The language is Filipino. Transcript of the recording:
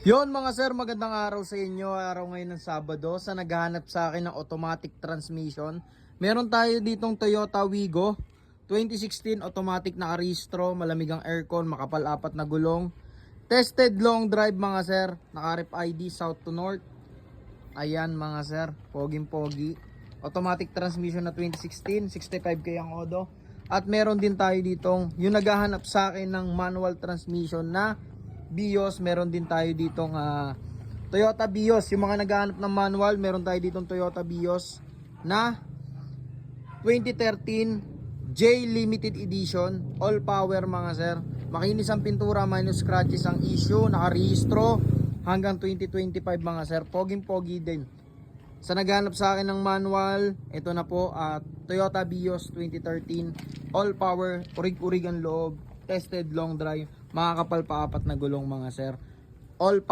Yon mga sir, magandang araw sa inyo. Araw ngayon ng Sabado. Sa naghahanap sa akin ng automatic transmission, meron tayo ditong Toyota Wigo 2016 automatic na aristro, malamig ang aircon, makapal apat na gulong. Tested long drive mga sir, naka-ref ID south to north. Ayan mga sir, poging pogi. Automatic transmission na 2016, 65k ang odo. At meron din tayo ditong yung naghahanap sa akin ng manual transmission na Vios. Meron din tayo ditong Toyota Vios. Yung mga naghahanap ng manual, meron tayo ditong Toyota Vios na 2013 J Limited Edition, all power mga sir. Makinis ang pintura, minus scratches ang issue, nakarehistro hanggang 2025 mga sir. Poging pogi din. Sa naghanap sa akin ng manual, ito na po, Toyota Vios 2013, all power, urig-urig ang loob, tested long drive, makakapal pa apat na gulong mga sir. All